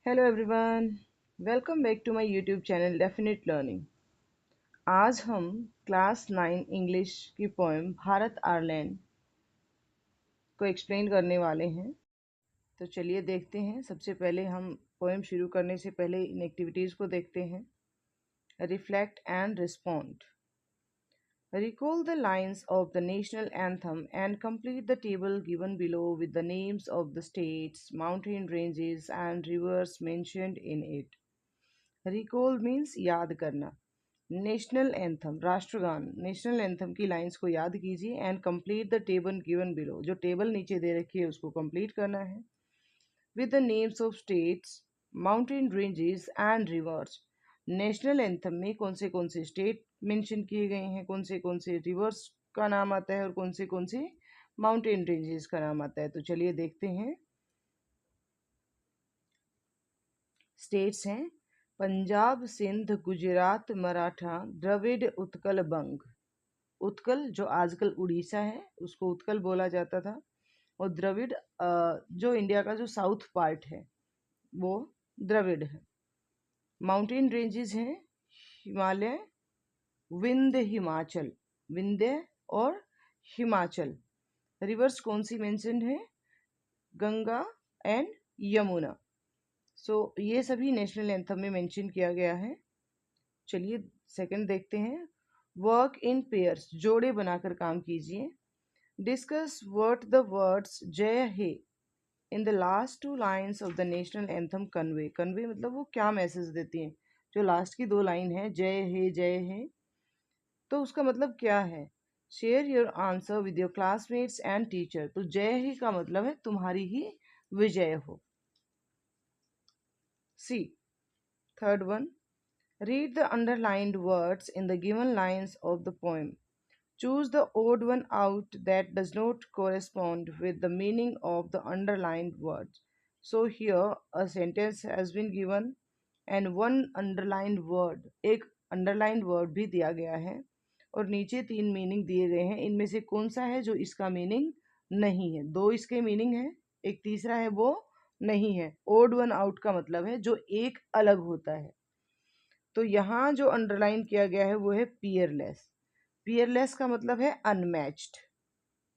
Hello everyone, welcome back to my YouTube channel definite learning. आज हम class 9 English की poem Bharat Ireland को explain करने वाले हैं। तो चलिए देखते हैं। सबसे पहले हम पोएम शुरू करने से पहले इन एक्टिविटीज़ को देखते हैं। Reflect and respond. Recall the lines of the national anthem and complete the table given below with the names of the states, mountain ranges, and rivers mentioned in it. Recall means याद करना। National anthem राष्ट्रगान, national anthem की lines को याद कीजिए and complete the table given below, जो table नीचे दे रखी है उसको कंप्लीट करना है। With the names of states, mountain ranges and reverse. National anthem में कौन से स्टेट मेंशन किए गए हैं, कौन से रिवर्स का नाम आता है और कौन से माउंटेन रेंजेस का नाम आता है। तो चलिए देखते हैं। स्टेट्स हैं पंजाब, सिंध, गुजरात, मराठा, द्रविड़, उत्कल, बंग। उत्कल जो आजकल उड़ीसा है उसको उत्कल बोला जाता था, और द्रविड़ जो इंडिया का जो साउथ पार्ट है वो द्रविड़ है। माउंटेन रेंजेस हैं हिमालय, विंध्य, हिमाचल, विंध्य और हिमाचल। रिवर्स कौन सी मेंशन है, गंगा एंड यमुना। ये सभी नेशनल एंथम में मेंशन किया गया है। चलिए सेकंड देखते हैं। वर्क इन पेयर्स, जोड़े बनाकर काम कीजिए। डिस्कस व्हाट द वर्ड्स जय हे in the last two lines of the national anthem convey. Convey मतलब वो क्या मैसेज देती हैं। जो लास्ट की दो लाइन है जय हे, तो उसका मतलब क्या है। Share your answer with your classmates and teacher. तो जय हे का मतलब है तुम्हारी ही विजय हो। C third one, read the underlined words in the given lines of the poem. Choose the odd one out that does not correspond with the meaning of the underlined words. So here a sentence has been given and one underlined word, एक underlined word भी दिया गया है और नीचे तीन meaning दिए गए हैं। इनमें से कौन सा है जो इसका मीनिंग नहीं है। दो इसके मीनिंग है, एक तीसरा है वो नहीं है। ओड वन आउट का मतलब है जो एक अलग होता है। तो यहाँ जो अंडरलाइन किया गया है वो है पियरलेस। पियरलेस का मतलब है अनमैच्ड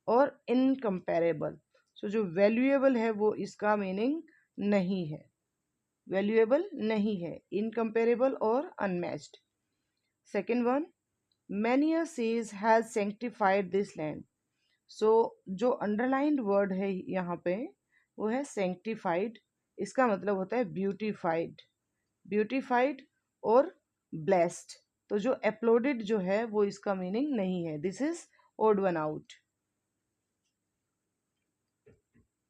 और इनकम्पेरेबल। जो वैल्यूएबल है वो इसका मीनिंग नहीं है, वैल्यूएबल नहीं है, इनकम्पेरेबल और unmatched. Second one, many a says has sanctified this land. जो अंडरलाइंड वर्ड है यहाँ पे वो है सैंक्टिफाइड। इसका मतलब होता है ब्यूटिफाइड, ब्यूटिफाइड और ब्लेस्ड। तो जो अपलोडेड जो है वो इसका मीनिंग नहीं है। This is odd one out.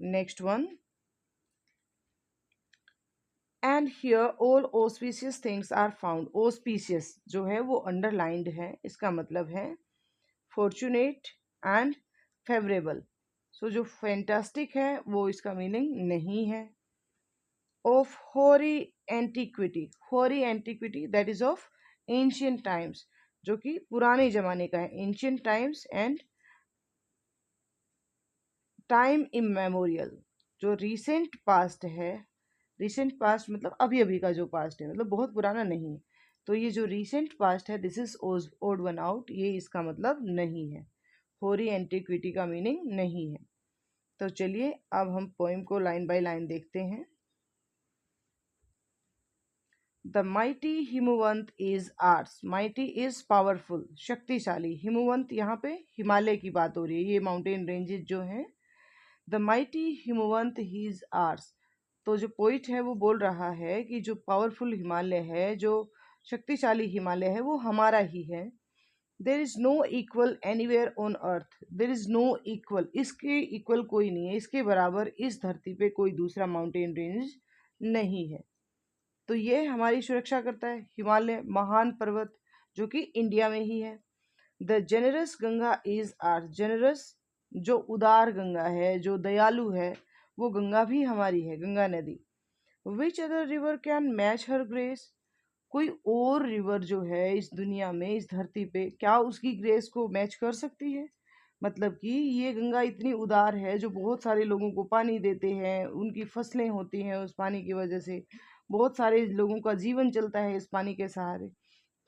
Next one, and here all auspicious things are found. Auspicious जो है वो अंडरलाइंड है, इसका मतलब है फॉर्चुनेट एंड फेवरेबल। जो फैंटास्टिक है वो इसका मीनिंग नहीं है। ऑफ होरी एंटिक्विटी, होरी antiquity that is of ancient times, जो कि पुराने जमाने का है। Ancient times and time immemorial, जो रिसेंट पास्ट है। रिसेंट पास्ट मतलब अभी अभी का जो पास्ट है, मतलब बहुत पुराना नहीं है। तो ये जो रिसेंट पास्ट है this is odd one out, ये इसका मतलब नहीं है। होरी एंटिक्विटी का मीनिंग नहीं है। तो चलिए अब हम पोइम को लाइन बाय लाइन देखते हैं। The mighty Himavant is ours. Mighty is powerful, शक्तिशाली। हिमवंत यहाँ पे हिमालय की बात हो रही है, ये माउंटेन रेंजेस जो हैं। The mighty Himavant is ours. तो जो पोइट है वो बोल रहा है कि जो पावरफुल हिमालय है, जो शक्तिशाली हिमालय है, वो हमारा ही है। There is no equal anywhere on earth. There is no equal, इसके इक्वल कोई नहीं है, इसके बराबर इस धरती पे कोई दूसरा माउंटेन रेंज नहीं है। तो ये हमारी सुरक्षा करता है। हिमालय महान पर्वत जो कि इंडिया में ही है। The generous Ganga is ours. Generous जो उदार गंगा है, जो दयालु है, वो गंगा भी हमारी है, गंगा नदी। Which other river can match her grace. कोई और रिवर जो है इस दुनिया में, इस धरती पे, क्या उसकी ग्रेस को मैच कर सकती है। मतलब कि ये गंगा इतनी उदार है, जो बहुत सारे लोगों को पानी देते हैं, उनकी फसलें होती हैं उस पानी की वजह से, बहुत सारे लोगों का जीवन चलता है इस पानी के सहारे।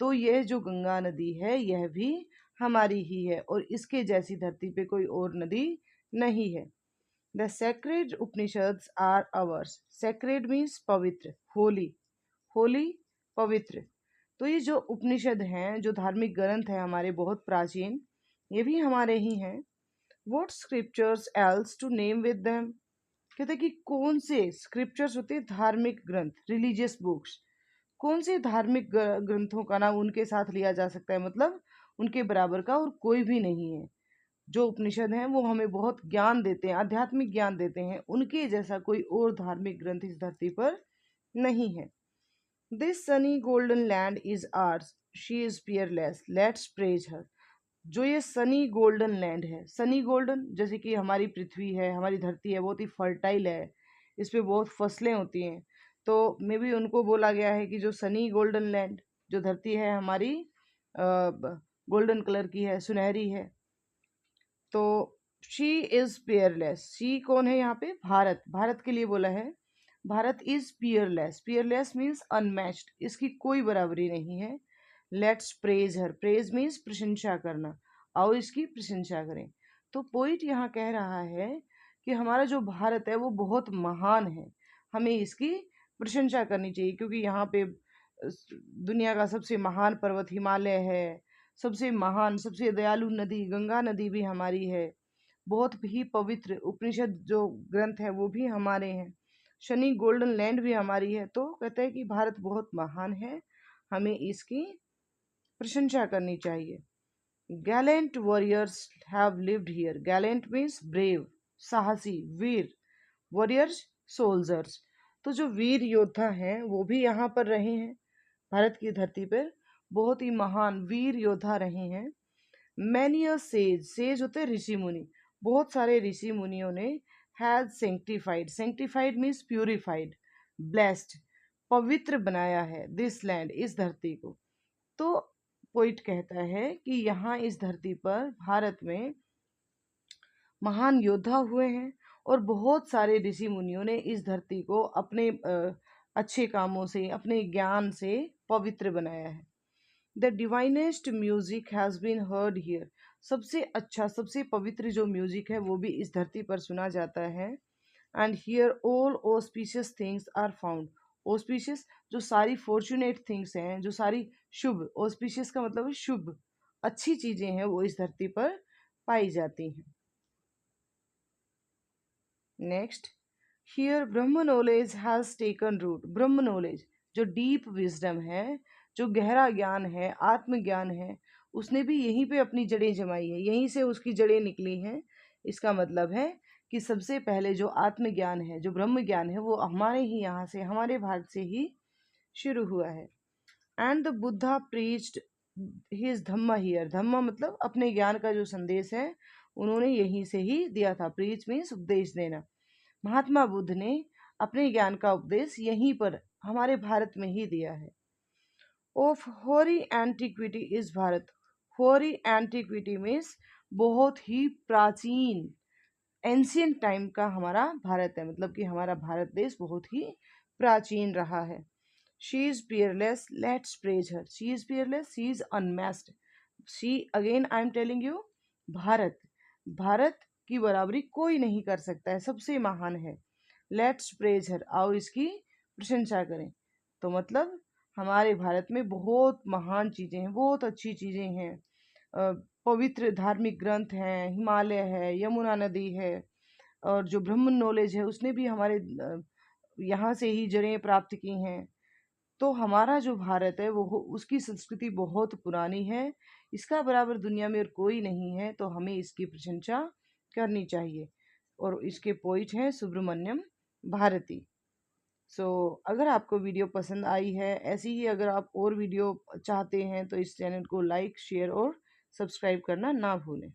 तो यह जो गंगा नदी है यह भी हमारी ही है, और इसके जैसी धरती पे कोई और नदी नहीं है। The sacred Upanishads are ours. Sacred means पवित्र, होली, होली, पवित्र। तो ये जो उपनिषद हैं, जो धार्मिक ग्रंथ है हमारे बहुत प्राचीन, ये भी हमारे ही हैं। What scriptures else to name with them? कहते हैं कि कौन से स्क्रिप्चर्स होते हैं, धार्मिक ग्रंथ, रिलीजियस बुक्स, कौन से धार्मिक ग्रंथों का नाम उनके साथ लिया जा सकता है, मतलब उनके बराबर का और कोई भी नहीं है। जो उपनिषद हैं वो हमें बहुत ज्ञान देते हैं, आध्यात्मिक ज्ञान देते हैं, उनके जैसा कोई और धार्मिक ग्रंथ इस धरती पर नहीं है। This sunny golden land is ours, she is peerless, let's praise her. जो ये सनी गोल्डन लैंड है, सनी गोल्डन जैसे कि हमारी पृथ्वी है, हमारी धरती है, बहुत ही फर्टाइल है, इस पे बहुत फसलें होती हैं, तो मे बी उनको बोला गया है कि जो सनी गोल्डन लैंड, जो धरती है हमारी गोल्डन कलर की है, सुनहरी है। तो शी इज पियरलेस, शी कौन है यहाँ पे, भारत, भारत के लिए बोला है। Bharat is Peerless, Peerless means unmatched, इसकी कोई बराबरी नहीं है। Let's praise her, praise means प्रशंसा करना, आओ इसकी प्रशंसा करें। तो पोइट यहाँ कह रहा है कि हमारा जो भारत है वो बहुत महान है, हमें इसकी प्रशंसा करनी चाहिए, क्योंकि यहाँ पे दुनिया का सबसे महान पर्वत हिमालय है, सबसे महान सबसे दयालु नदी गंगा नदी भी हमारी है, बहुत ही पवित्र उपनिषद जो ग्रंथ है वो भी हमारे हैं, शनि गोल्डन लैंड भी हमारी है। तो कहते हैं कि भारत बहुत महान है, हमें इसकी प्रशंसा करनी चाहिए। Gallant warriors have lived here, Gallant means brave, साहसी, वीर, वॉरियर्स सोल्जर्स। तो जो वीर योद्धा हैं वो भी यहाँ पर रहे हैं, भारत की धरती पर बहुत ही महान वीर योद्धा रहे हैं। मैनी अ सेज, सेज होते हैं ऋषि मुनि, बहुत सारे ऋषि मुनियों ने हैज सेंक्टिफाइड, सेंक्टिफाइड मीन्स प्यूरिफाइड, ब्लेस्ड, पवित्र बनाया है दिस लैंड, इस धरती को। तो पोइट कहता है कि यहाँ इस धरती पर भारत में महान योद्धा हुए हैं, और बहुत सारे ऋषि मुनियों ने इस धरती को अपने अच्छे कामों से, अपने ज्ञान से पवित्र बनाया है। The divinest music has been heard here, सबसे अच्छा सबसे पवित्र जो म्यूजिक है वो भी इस धरती पर सुना जाता है। And here all auspicious things are found, auspicious जो सारी फॉर्चुनेट थिंग्स हैं, जो सारी शुभ, ऑस्पिशियस का मतलब है शुभ, अच्छी चीजें हैं, वो इस धरती पर पाई जाती हैं। Next, here Brahma knowledge has taken root, Brahma knowledge जो डीप विजडम है, जो गहरा ज्ञान है, आत्मज्ञान है, उसने भी यहीं पे अपनी जड़ें जमाई है, यहीं से उसकी जड़ें निकली हैं। इसका मतलब है कि सबसे पहले जो आत्मज्ञान है, जो ब्रह्म ज्ञान है, वो हमारे ही यहाँ से, हमारे भारत से ही शुरू हुआ है। And the Buddha preached his dhamma here, dhamma मतलब अपने ज्ञान का जो संदेश है उन्होंने यहीं से ही दिया था, प्रीच मीन्स उपदेश देना। महात्मा बुद्ध ने अपने ज्ञान का उपदेश यहीं पर हमारे भारत में ही दिया है। ऑफ होरी एंटिक्विटी इज भारत, होरी एंटिक्विटी मीन्स बहुत ही प्राचीन, एंशियंट टाइम का हमारा भारत है, मतलब कि हमारा भारत देश बहुत ही प्राचीन रहा है। She is peerless, let's praise her, she is Peerless, she is unmatched, she again I am telling you, Bharat, Bharat की बराबरी कोई नहीं कर सकता है, सबसे महान है। लेट्स प्रेज हर, आओ इसकी प्रशंसा करें। तो मतलब हमारे भारत में बहुत महान चीज़ें हैं, बहुत अच्छी चीज़ें हैं, पवित्र धार्मिक ग्रंथ हैं, हिमालय है, यमुना नदी है, और जो ब्रह्म नॉलेज है उसने भी हमारे यहाँ से ही जड़ें प्राप्त की हैं। तो हमारा जो भारत है वो उसकी संस्कृति बहुत पुरानी है, इसका बराबर दुनिया में और कोई नहीं है, तो हमें इसकी प्रशंसा करनी चाहिए। और इसके पोइट हैं सुब्रमण्यम भारती। सो अगर आपको वीडियो पसंद आई है, ऐसी ही अगर आप और वीडियो चाहते हैं तो इस चैनल को लाइक, शेयर और सब्सक्राइब करना ना भूलें।